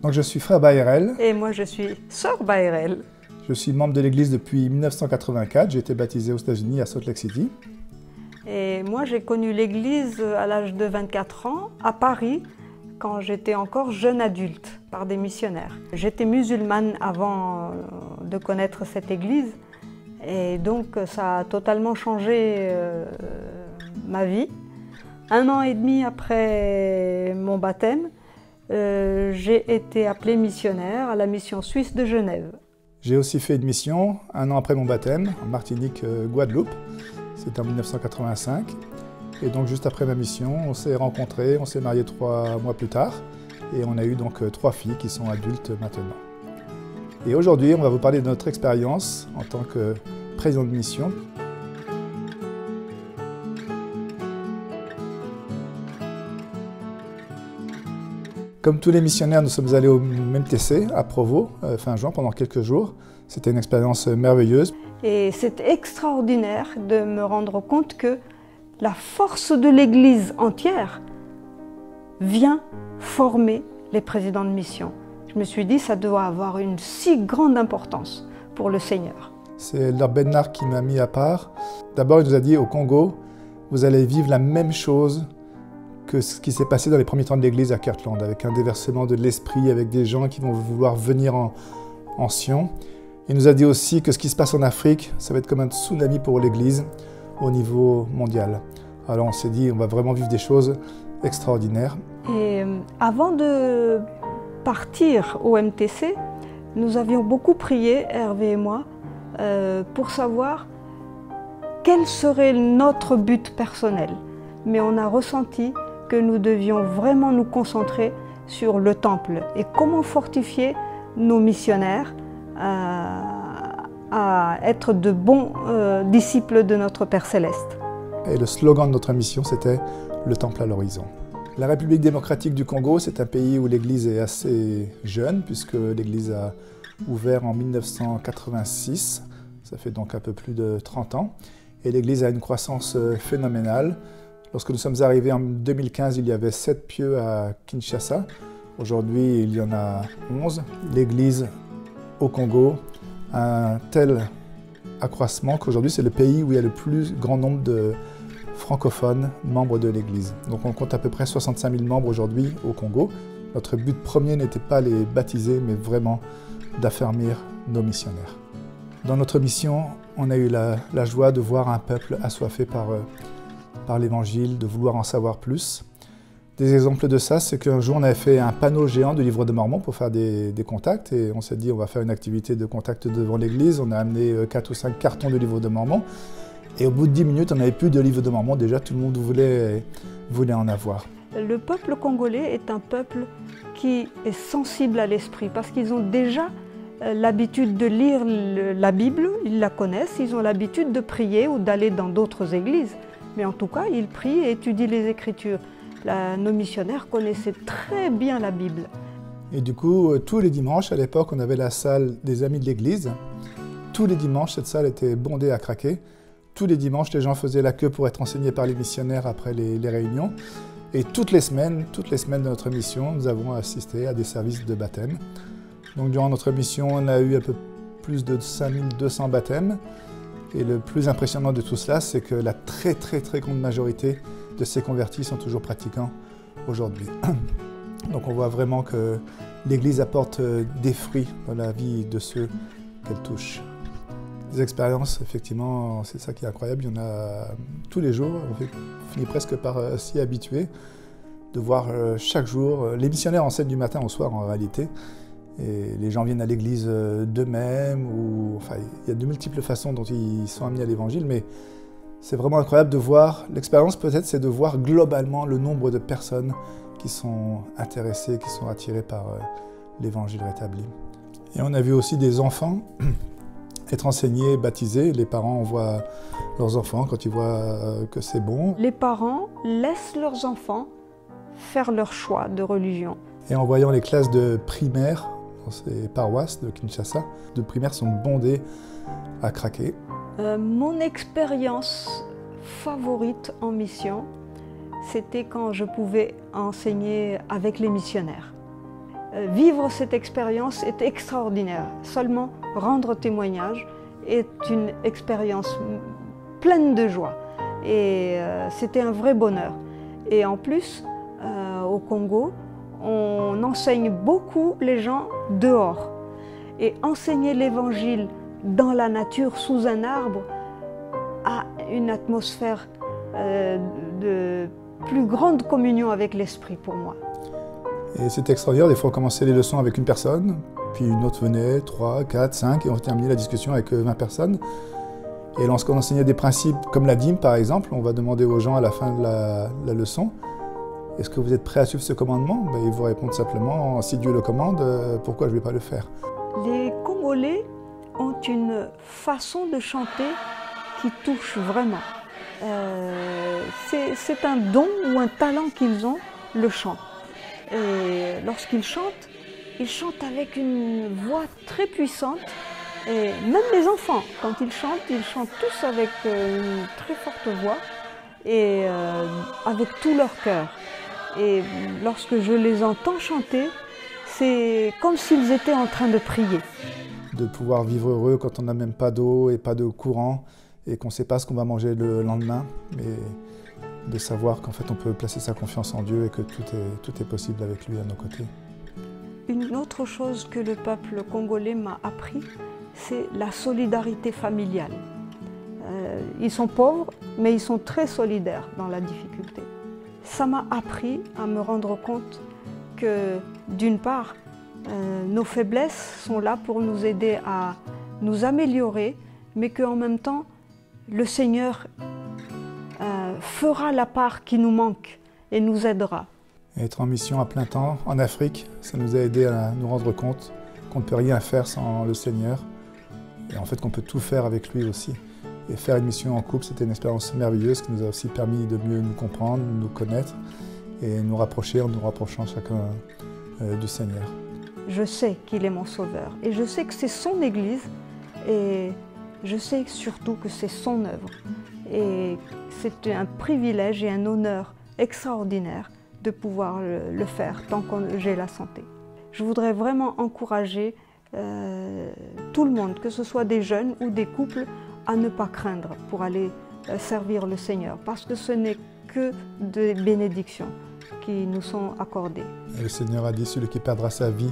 Donc je suis frère Baherel. Et moi je suis sœur Baherel. Je suis membre de l'église depuis 1984. J'ai été baptisé aux États-Unis à Salt Lake City. Et moi j'ai connu l'église à l'âge de 24 ans à Paris quand j'étais encore jeune adulte par des missionnaires. J'étais musulmane avant de connaître cette église et donc ça a totalement changé ma vie. 1 an et demi après mon baptême, j'ai été appelée missionnaire à la mission suisse de Genève. J'ai aussi fait une mission 1 an après mon baptême en Martinique, Guadeloupe. C'était en 1985. Et donc juste après ma mission, on s'est rencontrés, on s'est mariés 3 mois plus tard. Et on a eu donc 3 filles qui sont adultes maintenant. Et aujourd'hui, on va vous parler de notre expérience en tant que président de mission. Comme tous les missionnaires, nous sommes allés au MTC à Provo, fin juin, pendant quelques jours. C'était une expérience merveilleuse. Et c'est extraordinaire de me rendre compte que la force de l'Église entière vient former les présidents de mission. Je me suis dit, ça doit avoir une si grande importance pour le Seigneur. C'est Lord Bernard qui m'a mis à part. D'abord, il nous a dit, au Congo, vous allez vivre la même chose que ce qui s'est passé dans les premiers temps de l'Église à Kirtland, avec un déversement de l'esprit, avec des gens qui vont vouloir venir en Sion. Il nous a dit aussi que ce qui se passe en Afrique, ça va être comme un tsunami pour l'Église au niveau mondial. Alors on s'est dit, on va vraiment vivre des choses extraordinaires. Et avant de partir au MTC, nous avions beaucoup prié, Hervé et moi, pour savoir quel serait notre but personnel. Mais on a ressenti que nous devions vraiment nous concentrer sur le temple et comment fortifier nos missionnaires à être de bons disciples de notre Père Céleste. Et le slogan de notre mission, c'était « Le temple à l'horizon ». La République démocratique du Congo, c'est un pays où l'Église est assez jeune, puisque l'Église a ouvert en 1986, ça fait donc un peu plus de 30 ans, et l'Église a une croissance phénoménale. Lorsque nous sommes arrivés en 2015, il y avait 7 pieux à Kinshasa. Aujourd'hui, il y en a 11. L'Église au Congo a un tel accroissement qu'aujourd'hui, c'est le pays où il y a le plus grand nombre de francophones membres de l'Église. Donc on compte à peu près 65 000 membres aujourd'hui au Congo. Notre but premier n'était pas les baptiser, mais vraiment d'affermir nos missionnaires. Dans notre mission, on a eu la joie de voir un peuple assoiffé par l'Évangile, de vouloir en savoir plus. Des exemples de ça, c'est qu'un jour on avait fait un panneau géant du Livre de Mormon pour faire des contacts et on s'est dit on va faire une activité de contact devant l'église. On a amené 4 ou 5 cartons de Livre de Mormon et au bout de 10 minutes on n'avait plus de Livre de Mormon, déjà tout le monde voulait en avoir. Le peuple congolais est un peuple qui est sensible à l'esprit parce qu'ils ont déjà l'habitude de lire la Bible, ils la connaissent, ils ont l'habitude de prier ou d'aller dans d'autres églises. Mais en tout cas, ils prient et étudient les Écritures. Nos missionnaires connaissaient très bien la Bible. Et du coup, tous les dimanches, à l'époque, on avait la salle des Amis de l'Église. Tous les dimanches, cette salle était bondée à craquer. Tous les dimanches, les gens faisaient la queue pour être enseignés par les missionnaires après les réunions. Et toutes les semaines de notre mission, nous avons assisté à des services de baptême. Donc durant notre mission, on a eu un peu plus de 5200 baptêmes. Et le plus impressionnant de tout cela, c'est que la très grande majorité de ces convertis sont toujours pratiquants aujourd'hui. Donc on voit vraiment que l'Église apporte des fruits dans la vie de ceux qu'elle touche. Des expériences, effectivement, c'est ça qui est incroyable. Il y en a tous les jours. On finit presque par s'y habituer, de voir chaque jour. Les missionnaires enseignent du matin au soir en réalité. Et les gens viennent à l'église d'eux-mêmes, ou enfin, il y a de multiples façons dont ils sont amenés à l'évangile, mais c'est vraiment incroyable de voir, l'expérience peut-être, c'est de voir globalement le nombre de personnes qui sont intéressées, qui sont attirées par l'évangile rétabli. Et on a vu aussi des enfants être enseignés, baptisés. Les parents envoient leurs enfants quand ils voient que c'est bon. Les parents laissent leurs enfants faire leur choix de religion. Et en voyant les classes de primaire dans ces paroisses de Kinshasa, de primaire sont bondées à craquer. Mon expérience favorite en mission, c'était quand je pouvais enseigner avec les missionnaires. vivre cette expérience est extraordinaire. Seulement rendre témoignage est une expérience pleine de joie. Et c'était un vrai bonheur. Et en plus, au Congo, on enseigne beaucoup les gens dehors. Et enseigner l'évangile dans la nature, sous un arbre, a une atmosphère de plus grande communion avec l'esprit pour moi. Et c'est extraordinaire, des fois on commençait les leçons avec une personne, puis une autre venait, 3, 4, 5, et on terminait la discussion avec 20 personnes. Et lorsqu'on enseignait des principes comme la dîme par exemple, on va demander aux gens à la fin de la leçon, est-ce que vous êtes prêts à suivre ce commandement? Ils vous répondent simplement, si Dieu le commande, pourquoi je ne vais pas le faire? Les Congolais ont une façon de chanter qui touche vraiment. C'est un don ou un talent qu'ils ont, le chant. Et lorsqu'ils chantent avec une voix très puissante. Et même les enfants, quand ils chantent tous avec une très forte voix et avec tout leur cœur. Et lorsque je les entends chanter, c'est comme s'ils étaient en train de prier. De pouvoir vivre heureux quand on n'a même pas d'eau et pas de courant et qu'on ne sait pas ce qu'on va manger le lendemain, mais de savoir qu'en fait on peut placer sa confiance en Dieu et que tout est possible avec lui à nos côtés. Une autre chose que le peuple congolais m'a appris, c'est la solidarité familiale. Ils sont pauvres, mais ils sont très solidaires dans la difficulté. Ça m'a appris à me rendre compte que, d'une part, nos faiblesses sont là pour nous aider à nous améliorer, mais qu'en même temps, le Seigneur fera la part qui nous manque et nous aidera. Être en mission à plein temps en Afrique, ça nous a aidé à nous rendre compte qu'on ne peut rien faire sans le Seigneur et en fait qu'on peut tout faire avec lui aussi. Et faire une mission en couple, c'était une expérience merveilleuse qui nous a aussi permis de mieux nous comprendre, nous connaître et nous rapprocher en nous rapprochant chacun du Seigneur. Je sais qu'il est mon sauveur et je sais que c'est son Église et je sais surtout que c'est son œuvre. Et c'est un privilège et un honneur extraordinaire de pouvoir le faire tant que j'ai la santé. Je voudrais vraiment encourager tout le monde, que ce soit des jeunes ou des couples, à ne pas craindre pour aller servir le Seigneur, parce que ce n'est que des bénédictions qui nous sont accordées. Et le Seigneur a dit, celui qui perdra sa vie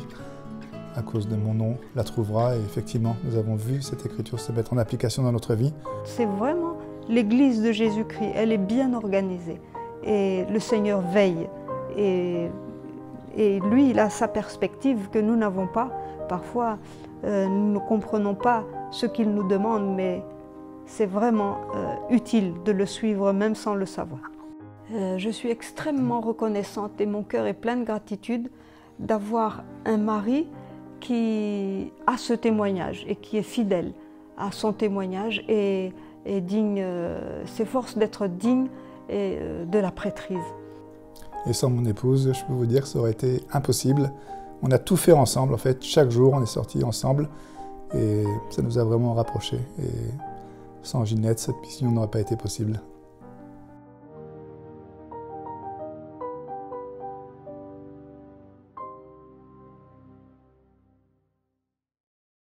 à cause de mon nom la trouvera, et effectivement, nous avons vu cette écriture se mettre en application dans notre vie. C'est vraiment l'Église de Jésus-Christ, elle est bien organisée, et le Seigneur veille, et lui, il a sa perspective que nous n'avons pas. Parfois, nous ne comprenons pas ce qu'il nous demande, mais c'est vraiment utile de le suivre même sans le savoir. Je suis extrêmement reconnaissante et mon cœur est plein de gratitude d'avoir un mari qui a ce témoignage et qui est fidèle à son témoignage et digne, s'efforce d'être digne de la prêtrise. Et sans mon épouse, je peux vous dire que ça aurait été impossible. On a tout fait ensemble, en fait. Chaque jour, on est sortis ensemble et ça nous a vraiment rapprochés. Et sans Ginette, cette mission n'aurait pas été possible.